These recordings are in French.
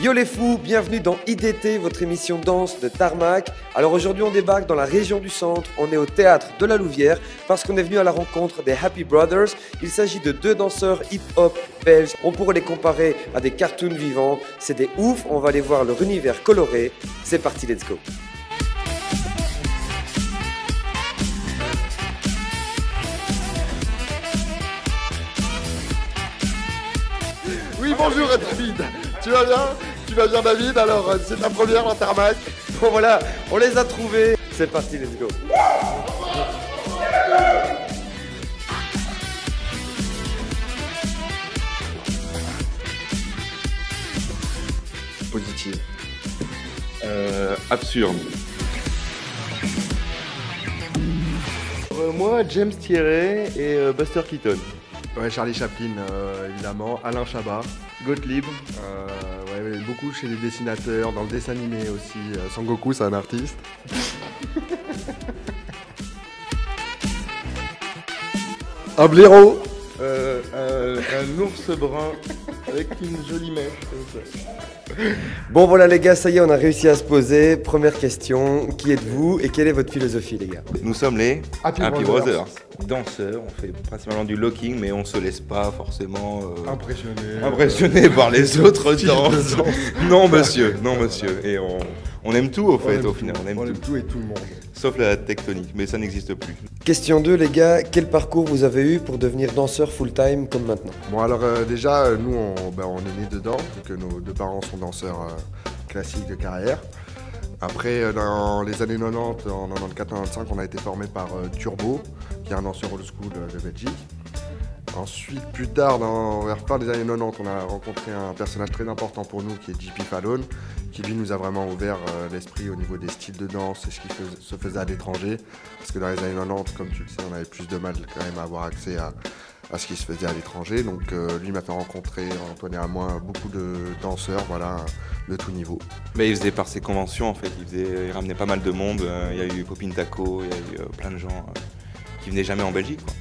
Yo les fous, bienvenue dans IDT, votre émission danse de Tarmac. Alors aujourd'hui on débarque dans la région du centre, on est au théâtre de la Louvière parce qu'on est venu à la rencontre des Happy Brothers. Il s'agit de deux danseurs hip-hop belges, on pourrait les comparer à des cartoons vivants. C'est des oufs, on va aller voir leur univers coloré. C'est parti, let's go. Oui, bonjour David. Tu vas bien? Tu vas bien David? Alors, c'est ta première dans Tarmac. Bon voilà, on les a trouvés. C'est parti, let's go. Positive. Absurde. Moi, James Thierry et Buster Keaton. Ouais, Charlie Chaplin, évidemment. Alain Chabat. Gottlieb. Ouais, beaucoup chez les dessinateurs, dans le dessin animé aussi. Sangoku, c'est un artiste. Un blaireau. Un ours brun avec une jolie mèche comme ça. Bon voilà les gars, ça y est, on a réussi à se poser. Première question, qui êtes-vous et quelle est votre philosophie les gars? Nous sommes les Happy Happy Brothers. Brothers. Danseurs, on fait principalement du locking, mais on se laisse pas forcément Impressionné. par les autres Style de danses. danse. Non monsieur, non monsieur. Et on aime tout au fait, aime au tout. final, on aime On aime tout. tout et tout le monde. Sauf la tectonique, mais ça n'existe plus. Question 2 les gars, quel parcours vous avez eu pour devenir danseur full-time comme maintenant? Bon alors déjà, nous on est nés dedans, donc nos deux parents sont danseurs classiques de carrière. Après, dans les années 90, en 94-95, on a été formé par Turbo, qui est un danseur old school de Belgique. Ensuite, plus tard, vers fin des années 90, on a rencontré un personnage très important pour nous qui est JP Fallon, qui lui nous a vraiment ouvert l'esprit au niveau des styles de danse et ce qui se faisait à l'étranger. Parce que dans les années 90, comme tu le sais, on avait plus de mal quand même à avoir accès à ce qui se faisait à l'étranger. Donc lui m'a fait rencontrer, Antoine et à moi, beaucoup de danseurs, voilà, de tout niveau. Mais il faisait par ses conventions en fait, il ramenait pas mal de monde. Il y a eu Popin Taco, il y a eu plein de gens qui venaient jamais en Belgique, quoi.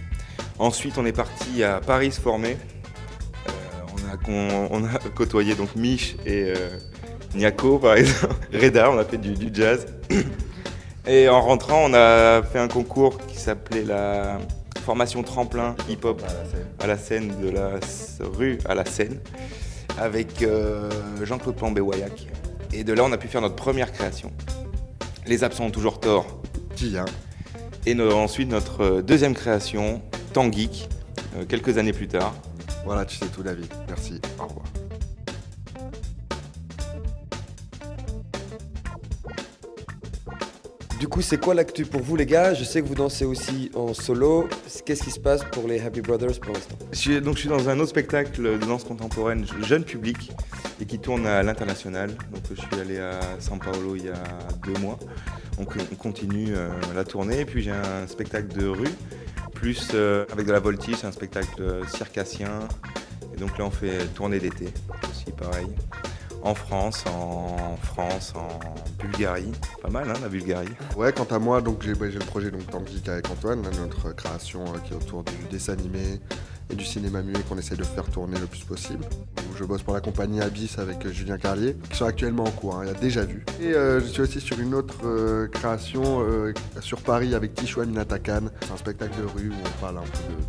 Ensuite, on est parti à Paris se former. On a côtoyé donc Mich et Niako, par exemple. Reda, on a fait du jazz. Et en rentrant, on a fait un concours qui s'appelait la formation tremplin hip-hop à la scène de la rue à la Seine avec Jean-Claude Plambé-Waillac. Et de là, on a pu faire notre première création. Les absents ont toujours tort. Qui, hein? Et ensuite, notre deuxième création, Tangeek, quelques années plus tard. Voilà, tu sais tout David. Merci, au revoir. Du coup c'est quoi l'actu pour vous les gars? Je sais que vous dansez aussi en solo. Qu'est-ce qui se passe pour les Happy Brothers pour l'instant? Je suis dans un autre spectacle de danse contemporaine jeune public et qui tourne à l'international. Donc je suis allé à São Paulo il y a 2 mois. Donc on continue la tournée. Et puis j'ai un spectacle de rue, plus avec de la voltige, un spectacle circassien. Et donc là on fait tournée d'été, aussi pareil. En France, en Bulgarie. Pas mal hein, la Bulgarie. Ouais, quant à moi, donc j'ai le projet Tangeek avec Antoine, notre création qui est autour du dessin animé et du cinéma muet qu'on essaie de faire tourner le plus possible. Je bosse pour la compagnie Abyss avec Julien Carlier, qui sont actuellement en cours, hein, il y a déjà vu. Et je suis aussi sur une autre création sur Paris avec Tichouan Minatakan. C'est un spectacle de rue où on parle un peu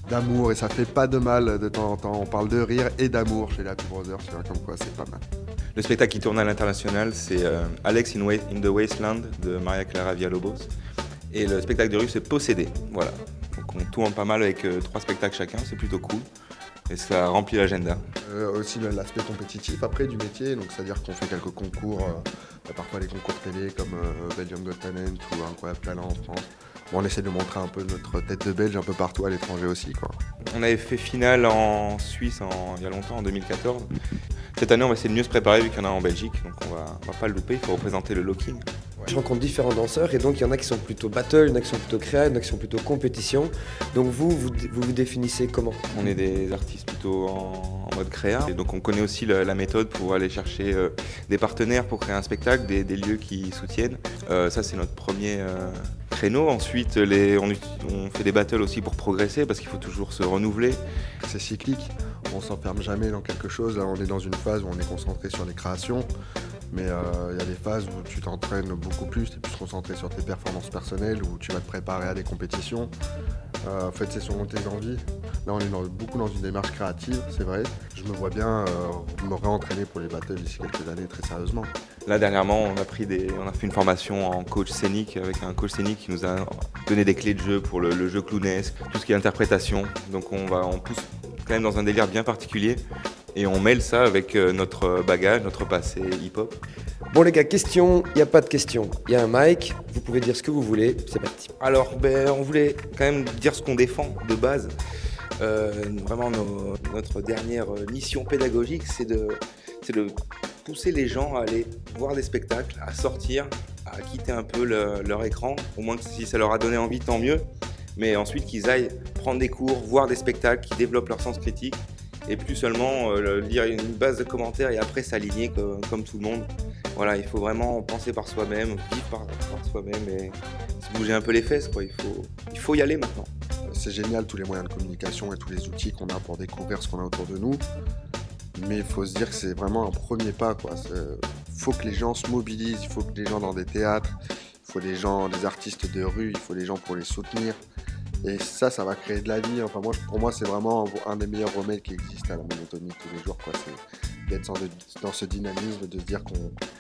d'amour et ça fait pas de mal de temps en temps. On parle de rire et d'amour chez les Happy Brothers, tu vois, comme quoi c'est pas mal. Le spectacle qui tourne à l'international, c'est Alex in the Wasteland de Maria Clara Villalobos. Et le spectacle de rue, c'est Possédé. Voilà. Donc on tourne pas mal avec 3 spectacles chacun, c'est plutôt cool. Et ça remplit l'agenda. Aussi l'aspect compétitif après du métier, donc c'est-à-dire qu'on fait quelques concours, parfois les concours télé comme Belgium Got Talent ou Incroyable Talent en France. Bon, on essaie de montrer un peu notre tête de Belge un peu partout à l'étranger aussi, quoi. On avait fait finale en Suisse il y a longtemps, en 2014. Cette année, on va essayer de mieux se préparer vu qu'il y en a en Belgique, donc on va pas le louper, il faut représenter le locking. Je rencontre différents danseurs et donc il y en a qui sont plutôt battle, il y en a qui sont plutôt créa, il y en a qui sont plutôt compétition. Donc vous définissez comment? On est des artistes plutôt en mode créa. Et donc on connaît aussi la méthode pour aller chercher des partenaires pour créer un spectacle, des lieux qui soutiennent. Ça c'est notre premier créneau. Ensuite on fait des battles aussi pour progresser parce qu'il faut toujours se renouveler. C'est cyclique. on s'enferme jamais dans quelque chose. Là, on est dans une phase où on est concentré sur les créations. Mais il y a des phases où tu t'entraînes beaucoup plus, tu es plus concentré sur tes performances personnelles, où tu vas te préparer à des compétitions. En fait, c'est selon tes envies. Là, on est beaucoup dans une démarche créative, c'est vrai. Je me vois bien me réentraîner pour les battles d'ici quelques années, très sérieusement. Là, dernièrement, on a fait une formation en coach scénique avec un coach scénique qui nous a donné des clés de jeu pour le jeu clownesque, tout ce qui est interprétation. Donc on pousse quand même dans un délire bien particulier. Et on mêle ça avec notre bagage, notre passé hip-hop. Bon les gars, question, il n'y a pas de question. Il y a un mic, vous pouvez dire ce que vous voulez, c'est parti. Alors, on voulait quand même dire ce qu'on défend de base. Vraiment, notre dernière mission pédagogique, c'est de pousser les gens à aller voir des spectacles, à sortir, à quitter un peu leur écran. Au moins, si ça leur a donné envie, tant mieux. Mais ensuite, qu'ils aillent prendre des cours, voir des spectacles, qui développent leur sens critique. Et plus seulement lire une base de commentaires et après s'aligner comme tout le monde. Voilà, il faut vraiment penser par soi-même, vivre par soi-même et se bouger un peu les fesses, quoi. Il faut y aller maintenant. C'est génial tous les moyens de communication et tous les outils qu'on a pour découvrir ce qu'on a autour de nous. Mais il faut se dire que c'est vraiment un premier pas, quoi. Il faut que les gens se mobilisent, il faut que les gens dans des théâtres, il faut des artistes de rue, il faut des gens pour les soutenir. Et ça va créer de la vie. Enfin, pour moi, c'est vraiment un des meilleurs remèdes qui existent à la monotonie tous les jours, quoi. C'est d'être dans ce dynamisme, de se dire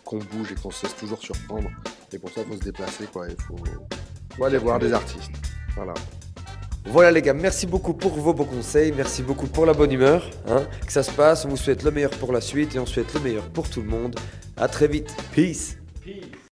qu'on bouge et qu'on se laisse toujours surprendre. Et pour ça, il faut se déplacer, quoi. Il faut aller voir des artistes. Voilà. Voilà les gars, merci beaucoup pour vos beaux conseils, merci beaucoup pour la bonne humeur. Que ça se passe, on vous souhaite le meilleur pour la suite et on souhaite le meilleur pour tout le monde. À très vite. Peace. Peace.